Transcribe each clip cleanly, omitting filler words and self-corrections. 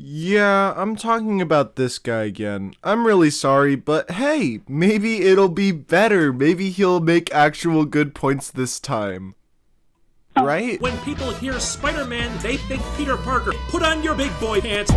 Yeah, I'm talking about this guy again. I'm really sorry, but hey, maybe it'll be better. Maybe he'll make actual good points this time. Right? When people hear Spider-Man, they think Peter Parker. Put on your big boy pants.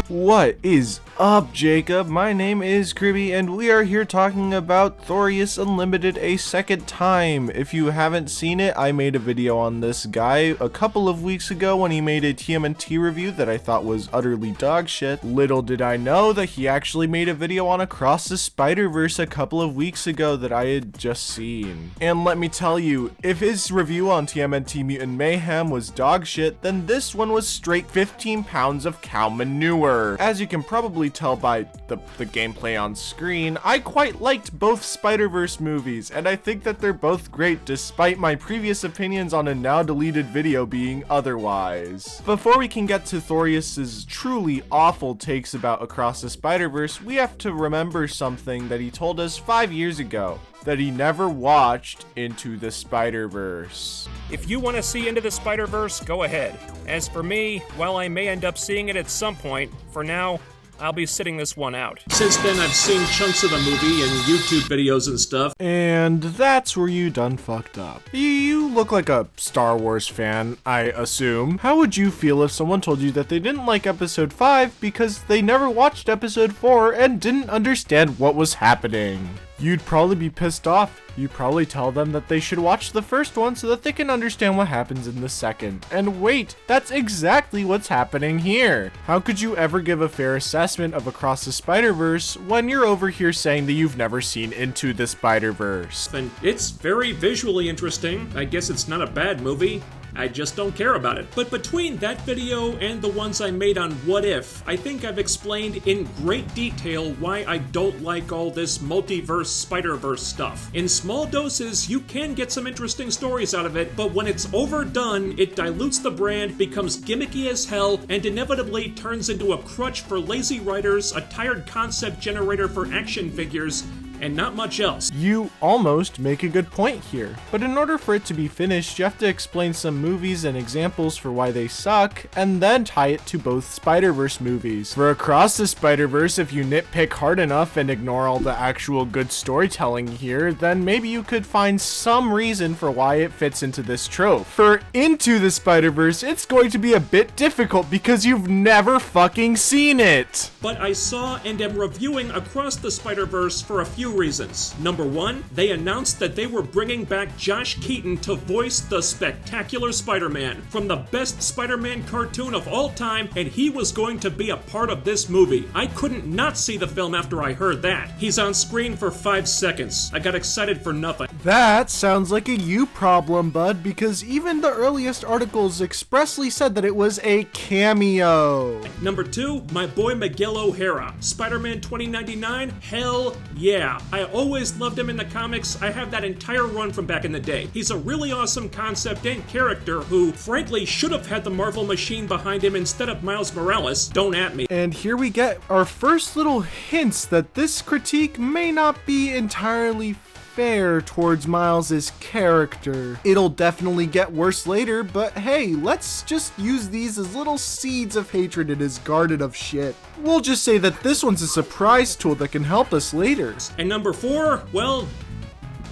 What is up, Jacob? My name is Kribby, and we are here talking about Thorias Unlimited a second time. If you haven't seen it, I made a video on this guy a couple of weeks ago when he made a TMNT review that I thought was utterly dog shit. Little did I know that he actually made a video on Across the Spiderverse a couple of weeks ago that I had just seen. And let me tell you, if his review on TMNT Mutant Mayhem was dog shit, then this one was straight 15 pounds of cow manure. As you can probably tell by the gameplay on screen, I quite liked both Spider-Verse movies, and I think that they're both great despite my previous opinions on a now deleted video being otherwise. Before we can get to Thorias's truly awful takes about Across the Spider-Verse, we have to remember something that he told us 5 years ago, that he never watched Into the Spider-Verse. If you want to see Into the Spider-Verse, go ahead. As for me, while I may end up seeing it at some point, for now, I'll be sitting this one out. Since then, I've seen chunks of the movie and YouTube videos and stuff. And that's where you done fucked up. You look like a Star Wars fan, I assume. How would you feel if someone told you that they didn't like episode 5 because they never watched episode 4 and didn't understand what was happening? You'd probably be pissed off. You'd probably tell them that they should watch the first one so that they can understand what happens in the second. And wait, that's exactly what's happening here. How could you ever give a fair assessment of Across the Spider-Verse when you're over here saying that you've never seen Into the Spider-Verse? And it's very visually interesting. I guess it's not a bad movie. I just don't care about it. But between that video and the ones I made on What If, I think I've explained in great detail why I don't like all this multiverse Spider-Verse stuff. In small doses, you can get some interesting stories out of it, but when it's overdone, it dilutes the brand, becomes gimmicky as hell, and inevitably turns into a crutch for lazy writers, a tired concept generator for action figures, and not much else. You almost make a good point here, but in order for it to be finished, you have to explain some movies and examples for why they suck, and then tie it to both Spider-Verse movies. For Across the Spider-Verse, if you nitpick hard enough and ignore all the actual good storytelling here, then maybe you could find some reason for why it fits into this trope. For Into the Spider-Verse, it's going to be a bit difficult because you've never fucking seen it. But I saw and am reviewing Across the Spider-Verse for a few reasons. Number one, they announced that they were bringing back Josh Keaton to voice the spectacular Spider-Man from the best Spider-Man cartoon of all time, and he was going to be a part of this movie. I couldn't not see the film after I heard that. He's on screen for 5 seconds. I got excited for nothing. That sounds like a you problem, bud, because even the earliest articles expressly said that it was a cameo. Number two, my boy Miguel O'Hara. Spider-Man 2099? Hell yeah. I always loved him in the comics. I have that entire run from back in the day. He's a really awesome concept and character who, frankly, should have had the Marvel machine behind him instead of Miles Morales. Don't at me. And here we get our first little hints that this critique may not be entirely fair towards Miles's character. It'll definitely get worse later, but hey, let's just use these as little seeds of hatred in his garden of shit. We'll just say that this one's a surprise tool that can help us later. And number four, well,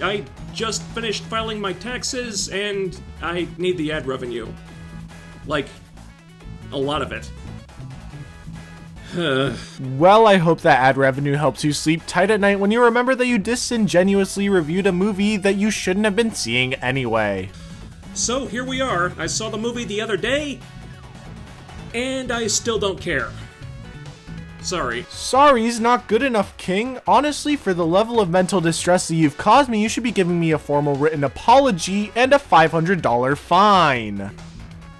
I just finished filing my taxes and I need the ad revenue. Like, a lot of it. Well, I hope that ad revenue helps you sleep tight at night when you remember that you disingenuously reviewed a movie that you shouldn't have been seeing anyway. So here we are. I saw the movie the other day, and I still don't care. Sorry. Sorry's not good enough, King. Honestly, for the level of mental distress that you've caused me, you should be giving me a formal written apology and a $500 fine.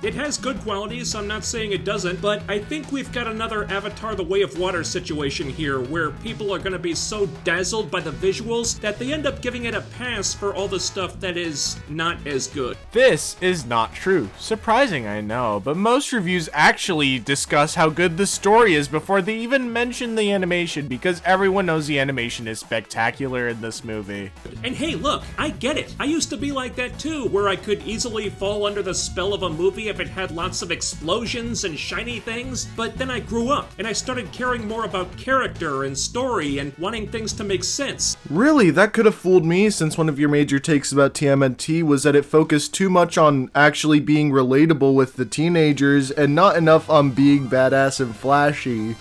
It has good qualities, I'm not saying it doesn't, but I think we've got another Avatar The Way of Water situation here, where people are gonna be so dazzled by the visuals that they end up giving it a pass for all the stuff that is not as good. This is not true. Surprising, I know, but most reviews actually discuss how good the story is before they even mention the animation, because everyone knows the animation is spectacular in this movie. And hey, look, I get it. I used to be like that too, where I could easily fall under the spell of a movie if it had lots of explosions and shiny things, but then I grew up and I started caring more about character and story and wanting things to make sense. Really? That could have fooled me, since one of your major takes about TMNT was that it focused too much on actually being relatable with the teenagers and not enough on being badass and flashy.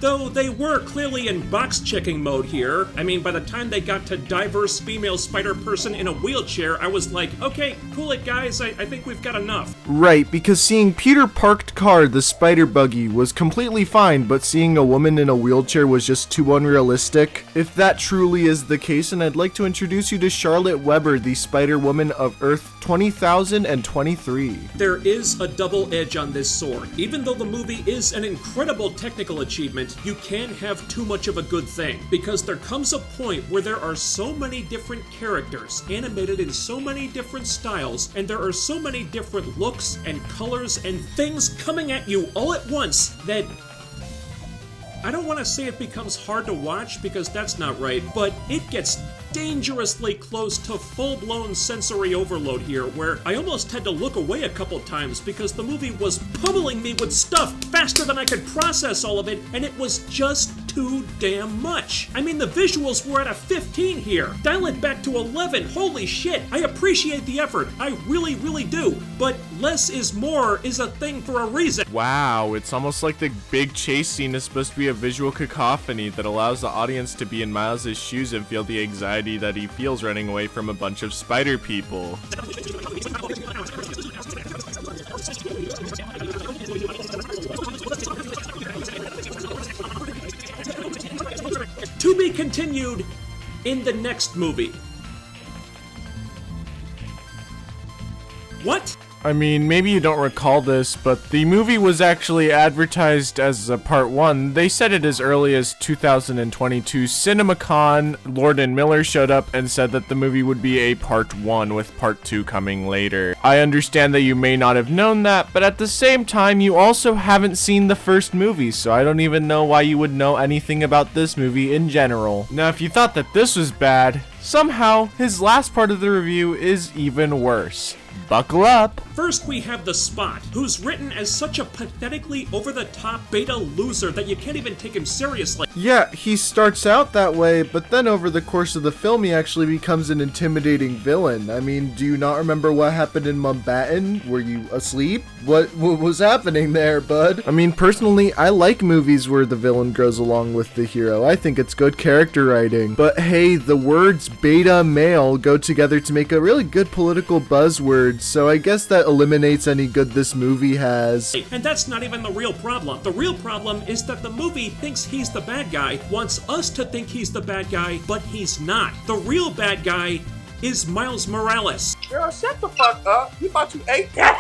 Though they were clearly in box-checking mode here. I mean, by the time they got to diverse female spider person in a wheelchair, I was like, okay, cool it guys, I think we've got enough. Right, because seeing Peter parked car, the spider buggy, was completely fine, but seeing a woman in a wheelchair was just too unrealistic. If that truly is the case, and I'd like to introduce you to Charlotte Weber, the Spider-Woman of Earth 20,023. There is a double edge on this sword. Even though the movie is an incredible technical achievement, you can't have too much of a good thing, because there comes a point where there are so many different characters animated in so many different styles, and there are so many different looks and colors and things coming at you all at once that I don't want to say it becomes hard to watch, because that's not right, but it gets dangerously close to full-blown sensory overload here, where I almost had to look away a couple times because the movie was pummeling me with stuff faster than I could process all of it, and it was just too damn much. I mean, the visuals were at a 15 here. Dial it back to 11. Holy shit. I appreciate the effort. I really, really do. But less is more is a thing for a reason. Wow, it's almost like the big chase scene is supposed to be a visual cacophony that allows the audience to be in Miles' shoes and feel the anxiety that he feels running away from a bunch of spider people. To be continued in the next movie. What? I mean, maybe you don't recall this, but the movie was actually advertised as a part 1. They said it as early as 2022 CinemaCon. Lord and Miller showed up and said that the movie would be a part 1 with part 2 coming later. I understand that you may not have known that, but at the same time, you also haven't seen the first movie, so I don't even know why you would know anything about this movie in general. Now, if you thought that this was bad, somehow his last part of the review is even worse. Buckle up! First, we have the Spot, who's written as such a pathetically over-the-top beta loser that you can't even take him seriously. Yeah, he starts out that way, but then over the course of the film, he actually becomes an intimidating villain. I mean, do you not remember what happened in Mumbattan? Were you asleep? What was happening there, bud? I mean, personally, I like movies where the villain grows along with the hero. I think it's good character writing. But hey, the words beta male go together to make a really good political buzzword, so I guess that eliminates any good this movie has. And that's not even the real problem. The real problem is that the movie thinks he's the bad guy, wants us to think he's the bad guy, but he's not. The real bad guy is Miles Morales. Girl, shut the fuck up. You thought you ate that?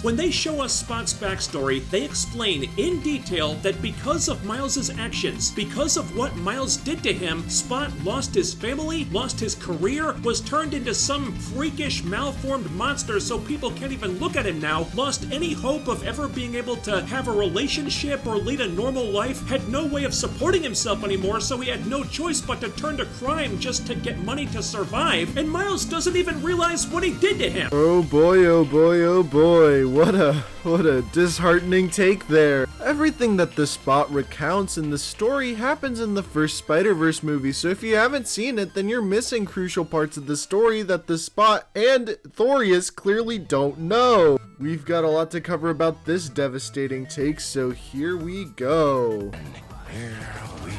When they show us Spot's backstory, they explain in detail that because of Miles' actions, because of what Miles did to him, Spot lost his family, lost his career, was turned into some freakish, malformed monster so people can't even look at him now, lost any hope of ever being able to have a relationship or lead a normal life, had no way of supporting himself anymore, so he had no choice but to turn to crime just to get money to survive, and Miles doesn't even realize what he did to him. Oh boy, oh boy, oh boy. What a disheartening take there. Everything that the Spot recounts in the story happens in the first Spider-Verse movie, so if you haven't seen it, then you're missing crucial parts of the story that the Spot and Thorias clearly don't know. We've got a lot to cover about this devastating take, so here we go. Here we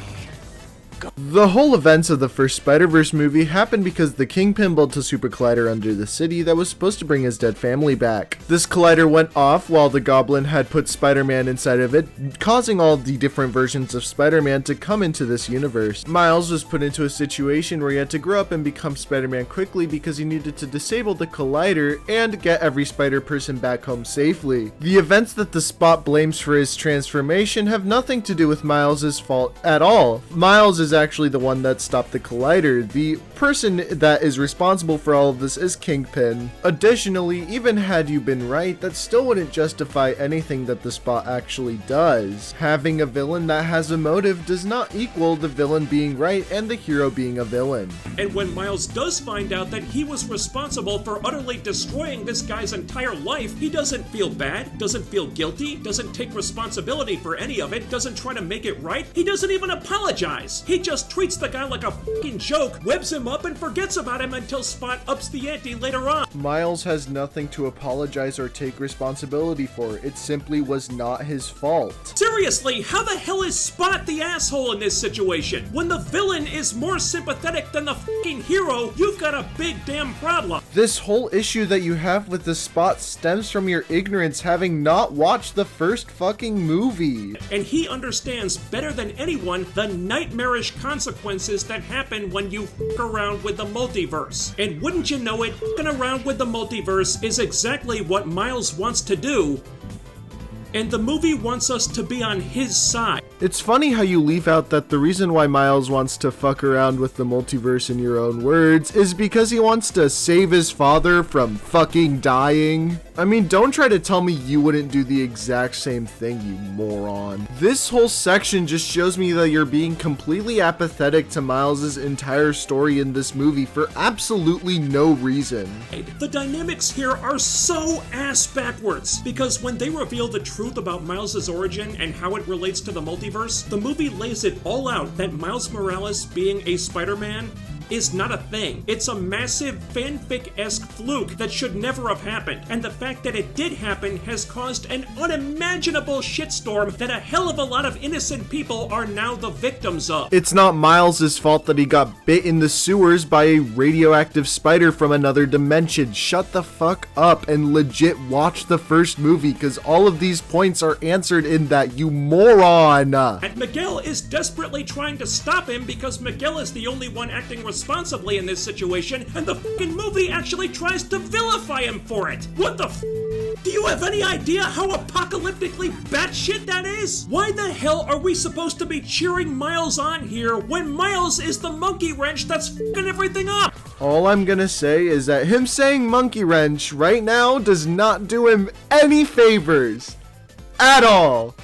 The whole events of the first Spider-Verse movie happened because the Kingpin built a super collider under the city that was supposed to bring his dead family back. This collider went off while the Goblin had put Spider-Man inside of it, causing all the different versions of Spider-Man to come into this universe. Miles was put into a situation where he had to grow up and become Spider-Man quickly because he needed to disable the collider and get every Spider person back home safely. The events that the Spot blames for his transformation have nothing to do with Miles' fault at all. Miles is actually the one that stopped the collider. The person that is responsible for all of this is Kingpin. Additionally, even had you been right, that still wouldn't justify anything that the Spot actually does. Having a villain that has a motive does not equal the villain being right and the hero being a villain. And when Miles does find out that he was responsible for utterly destroying this guy's entire life, he doesn't feel bad, doesn't feel guilty, doesn't take responsibility for any of it, doesn't try to make it right, he doesn't even apologize. He just treats the guy like a fucking joke, webs him up, and forgets about him until Spot ups the ante later on. Miles has nothing to apologize or take responsibility for. It simply was not his fault. Seriously, how the hell is Spot the asshole in this situation? When the villain is more sympathetic than the fucking hero, you've got a big damn problem. This whole issue that you have with the Spot stems from your ignorance, having not watched the first fucking movie. And he understands better than anyone the nightmarish consequences that happen when you f**k around with the multiverse. And wouldn't you know it, f**king around with the multiverse is exactly what Miles wants to do, and the movie wants us to be on his side. It's funny how you leave out that the reason why Miles wants to fuck around with the multiverse, in your own words, is because he wants to save his father from fucking dying. I mean, don't try to tell me you wouldn't do the exact same thing, you moron. This whole section just shows me that you're being completely apathetic to Miles' entire story in this movie for absolutely no reason. The dynamics here are so ass backwards, because when they reveal the truth about Miles' origin and how it relates to the multiverse, the movie lays it all out that Miles Morales being a Spider-Man is not a thing. It's a massive fanfic-esque fluke that should never have happened, and the fact that it did happen has caused an unimaginable shitstorm that a hell of a lot of innocent people are now the victims of. It's not Miles' fault that he got bit in the sewers by a radioactive spider from another dimension. Shut the fuck up and legit watch the first movie, because all of these points are answered in that, you moron! And Miguel is desperately trying to stop him because Miguel is the only one acting responsibly in this situation, and the fucking movie actually tries to vilify him for it. What the f***? Do you have any idea how apocalyptically batshit that is? Why the hell are we supposed to be cheering Miles on here when Miles is the monkey wrench that's fucking everything up? All I'm gonna say is that him saying monkey wrench right now does not do him any favors. At all.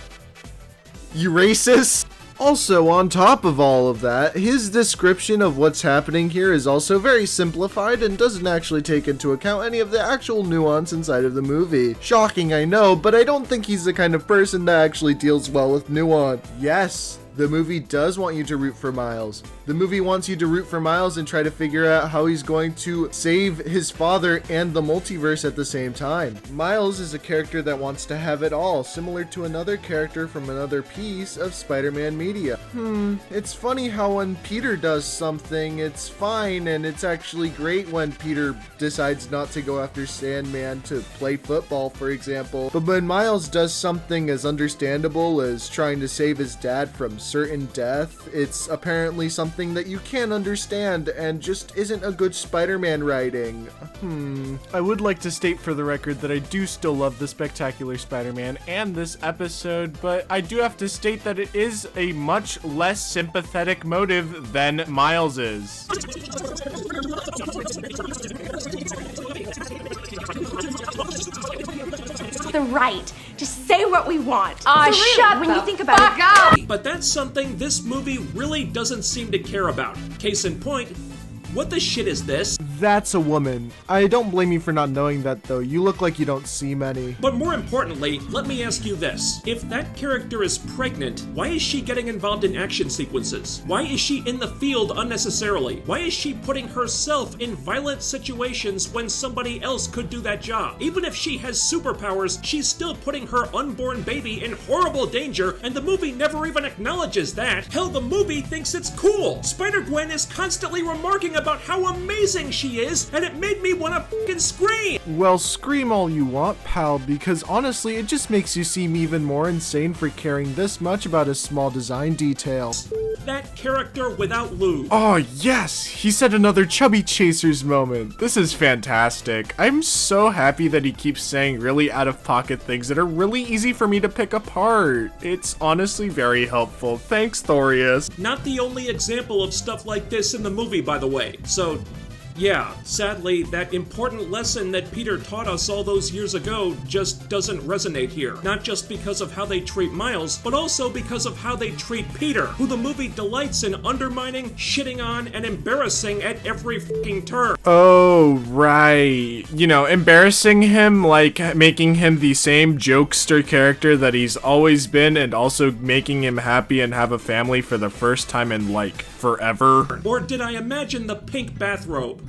You racist? Also, on top of all of that, his description of what's happening here is also very simplified and doesn't actually take into account any of the actual nuance inside of the movie. Shocking, I know, but I don't think he's the kind of person that actually deals well with nuance. Yes, the movie does want you to root for Miles. The movie wants you to root for Miles and try to figure out how he's going to save his father and the multiverse at the same time. Miles is a character that wants to have it all, similar to another character from another piece of Spider-Man media. It's funny how when Peter does something, it's fine, and it's actually great when Peter decides not to go after Sandman to play football, for example. But when Miles does something as understandable as trying to save his dad from certain death, it's apparently something that you can't understand and just isn't a good Spider-Man writing. I would like to state for the record that I do still love the Spectacular Spider-Man and this episode, but I do have to state that it is a much less sympathetic motive than Miles's. The right to say what we want. Shut when the you think about it. But that's something this movie really doesn't seem to care about. Case in point, what the shit is this? That's a woman. I don't blame you for not knowing that though. You look like you don't see many. But more importantly, let me ask you this. If that character is pregnant, why is she getting involved in action sequences? Why is she in the field unnecessarily? Why is she putting herself in violent situations when somebody else could do that job? Even if she has superpowers, she's still putting her unborn baby in horrible danger, and the movie never even acknowledges that. Hell, the movie thinks it's cool. Spider-Gwen is constantly remarking about how amazing she is, and it made me want to fucking scream. Well, scream all you want, pal, because honestly, it just makes you seem even more insane for caring this much about a small design detail. That character without lube. Oh yes, he said another Chubby Chasers moment. This is fantastic. I'm so happy that he keeps saying really out-of-pocket things that are really easy for me to pick apart. It's honestly very helpful. Thanks, Thorias. Not the only example of stuff like this in the movie, by the way. So, yeah, sadly, that important lesson that Peter taught us all those years ago just doesn't resonate here. Not just because of how they treat Miles, but also because of how they treat Peter, who the movie delights in undermining, shitting on, and embarrassing at every fucking turn. Oh, right. You know, embarrassing him, like making him the same jokester character that he's always been, and also making him happy and have a family for the first time in, like, forever. Or did I imagine the pink bathrobe?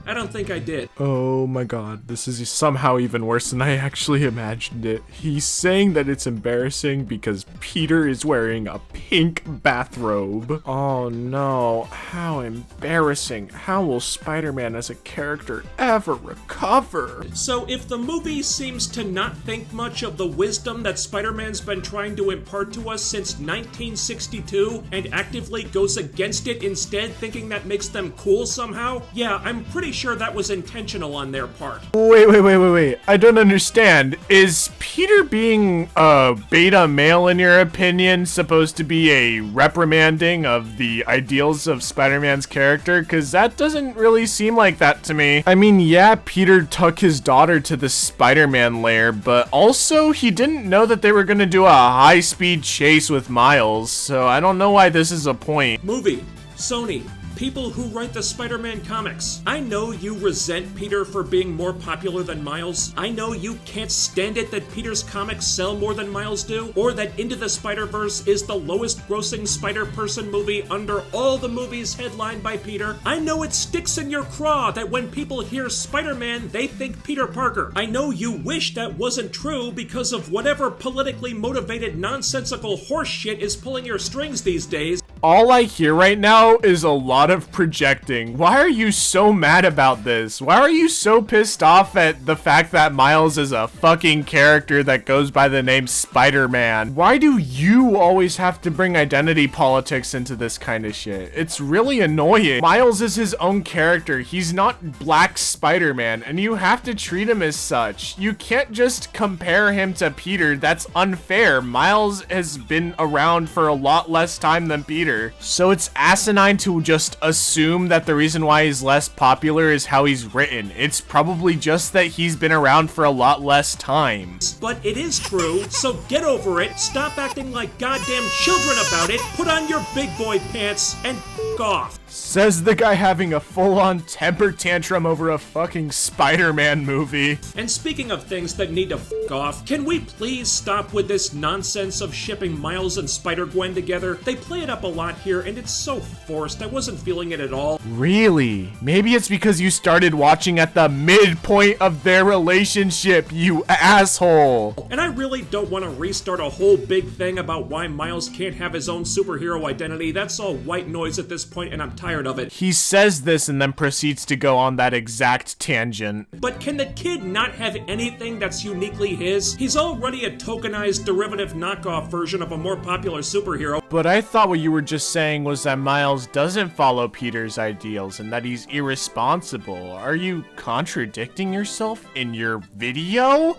I don't think I did. Oh my god, this is somehow even worse than I actually imagined it. He's saying that it's embarrassing because Peter is wearing a pink bathrobe. Oh no, how embarrassing. How will Spider-Man as a character ever recover? So if the movie seems to not think much of the wisdom that Spider-Man's been trying to impart to us since 1962 and actively goes against it instead, thinking that makes them cool somehow, yeah, I'm pretty sure that was intentional on their part. Wait. I don't understand. Is Peter being a beta male, in your opinion, supposed to be a reprimanding of the ideals of Spider-Man's character? Because that doesn't really seem like that to me. I mean, yeah, Peter took his daughter to the Spider-Man lair, but also he didn't know that they were going to do a high-speed chase with Miles, so I don't know why this is a point. Movie, Sony, people who write the Spider-Man comics. I know you resent Peter for being more popular than Miles. I know you can't stand it that Peter's comics sell more than Miles do, or that Into the Spider-Verse is the lowest grossing Spider-Person movie under all the movies headlined by Peter. I know it sticks in your craw that when people hear Spider-Man, they think Peter Parker. I know you wish that wasn't true because of whatever politically motivated nonsensical horse shit is pulling your strings these days. All I hear right now is a lot of projecting. Why are you so mad about this? Why are you so pissed off at the fact that Miles is a fucking character that goes by the name Spider-Man? Why do you always have to bring identity politics into this kind of shit? It's really annoying. Miles is his own character. He's not Black Spider-Man, and you have to treat him as such. You can't just compare him to Peter. That's unfair. Miles has been around for a lot less time than Peter. So it's asinine to just assume that the reason why he's less popular is how he's written. It's probably just that he's been around for a lot less time. But it is true, so get over it, stop acting like goddamn children about it, put on your big boy pants, and f*** off. Says the guy having a full-on temper tantrum over a fucking Spider-Man movie. And speaking of things that need to f*** off, can we please stop with this nonsense of shipping Miles and Spider-Gwen together? They play it up a lot here, and it's so forced. I wasn't feeling it at all. Really? Maybe it's because you started watching at the midpoint of their relationship, you asshole. And I really don't want to restart a whole big thing about why Miles can't have his own superhero identity. That's all white noise at this point, and I'm tired of it. He says this and then proceeds to go on that exact tangent. But can the kid not have anything that's uniquely his? He's already a tokenized derivative knockoff version of a more popular superhero. But I thought what you were just saying was that Miles doesn't follow Peter's ideals and that he's irresponsible. Are you contradicting yourself in your video?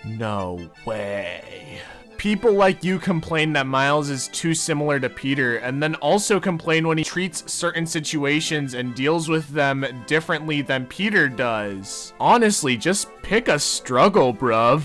No way. People like you complain that Miles is too similar to Peter, and then also complain when he treats certain situations and deals with them differently than Peter does. Honestly, just pick a struggle, bruv.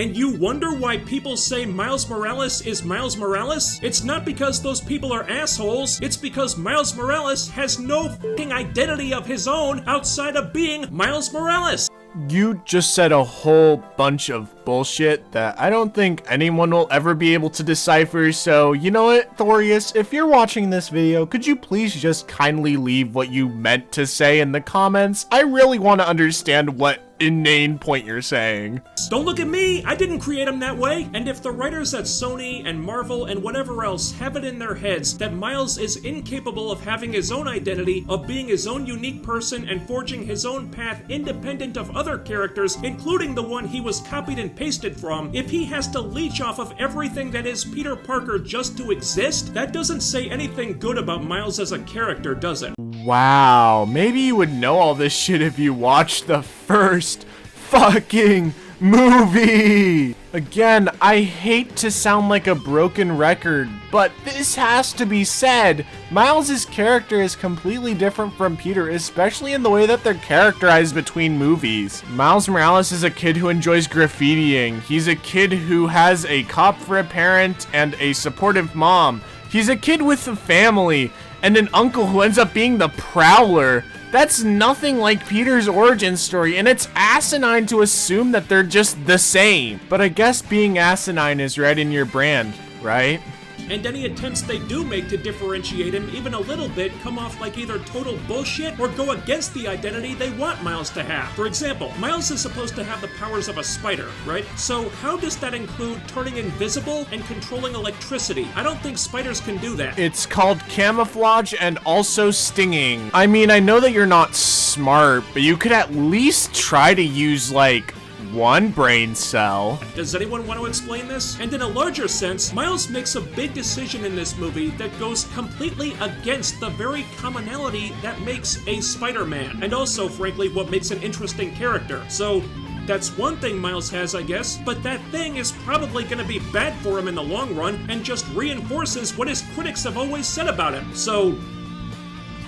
And you wonder why people say Miles Morales is Miles Morales? It's not because those people are assholes, it's because Miles Morales has no fucking identity of his own outside of being Miles Morales. You just said a whole bunch of bullshit that I don't think anyone will ever be able to decipher, so you know what, Thorias, if you're watching this video, could you please just kindly leave what you meant to say in the comments? I really want to understand what inane point you're saying. Don't look at me! I didn't create him that way! And if the writers at Sony and Marvel and whatever else have it in their heads that Miles is incapable of having his own identity, of being his own unique person and forging his own path independent of other characters, including the one he was copied and pasted from, if he has to leech off of everything that is Peter Parker just to exist, that doesn't say anything good about Miles as a character, does it? Wow, maybe you would know all this shit if you watched the first fucking movie! Again, I hate to sound like a broken record, but this has to be said. Miles' character is completely different from Peter, especially in the way that they're characterized between movies. Miles Morales is a kid who enjoys graffitiing. He's a kid who has a cop for a parent and a supportive mom. He's a kid with a family and an uncle who ends up being the Prowler. That's nothing like Peter's origin story, and it's asinine to assume that they're just the same. But I guess being asinine is right in your brand, right? And any attempts they do make to differentiate him even a little bit come off like either total bullshit or go against the identity they want Miles to have. For example, Miles is supposed to have the powers of a spider, right? So how does that include turning invisible and controlling electricity? I don't think spiders can do that. It's called camouflage and also stinging. I mean, I know that you're not smart, but you could at least try to use, like, one brain cell. Does anyone want to explain this? And in a larger sense, Miles makes a big decision in this movie that goes completely against the very commonality that makes a Spider-Man, and also, frankly, what makes an interesting character. So, that's one thing Miles has, I guess, but that thing is probably going to be bad for him in the long run and just reinforces what his critics have always said about him. So,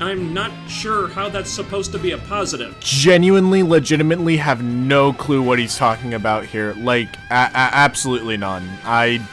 I'm not sure how that's supposed to be a positive. Genuinely, legitimately have no clue what he's talking about here. Like, absolutely none. I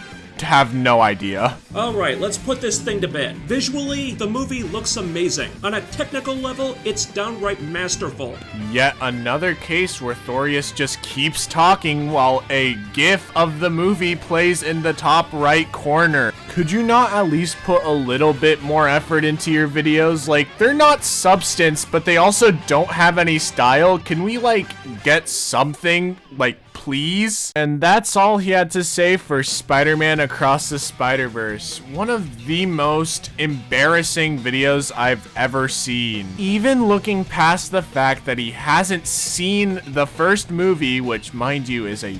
have no idea. Alright, let's put this thing to bed. Visually, the movie looks amazing. On a technical level, it's downright masterful. Yet another case where Thorias just keeps talking while a GIF of the movie plays in the top right corner. Could you not at least put a little bit more effort into your videos? Like, they're not substance, but they also don't have any style. Can we, like, get something, like, please? And that's all he had to say for Spider-Man Across the Spiderverse. One of the most embarrassing videos I've ever seen. Even looking past the fact that he hasn't seen the first movie, which, mind you, is a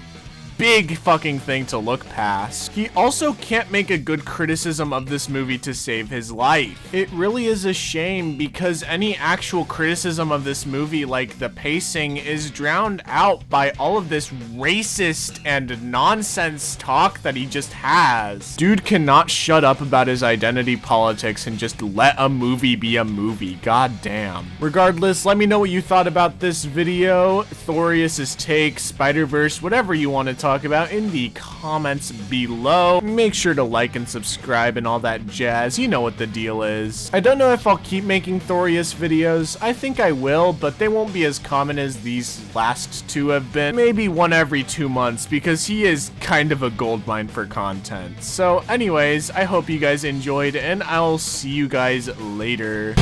big fucking thing to look past. He also can't make a good criticism of this movie to save his life. It really is a shame because any actual criticism of this movie, like the pacing, is drowned out by all of this racist and nonsense talk that he just has. Dude cannot shut up about his identity politics and just let a movie be a movie. God damn. Regardless, let me know what you thought about this video, Thorias' take, Spider-Verse, whatever you want to talk about in the comments below. Make sure to like and subscribe and all that jazz. You know what the deal is. I don't know if I'll keep making Thorias videos. I think I will, but they won't be as common as these last two have been. Maybe one every 2 months because he is kind of a goldmine for content. So anyways, I hope you guys enjoyed and I'll see you guys later.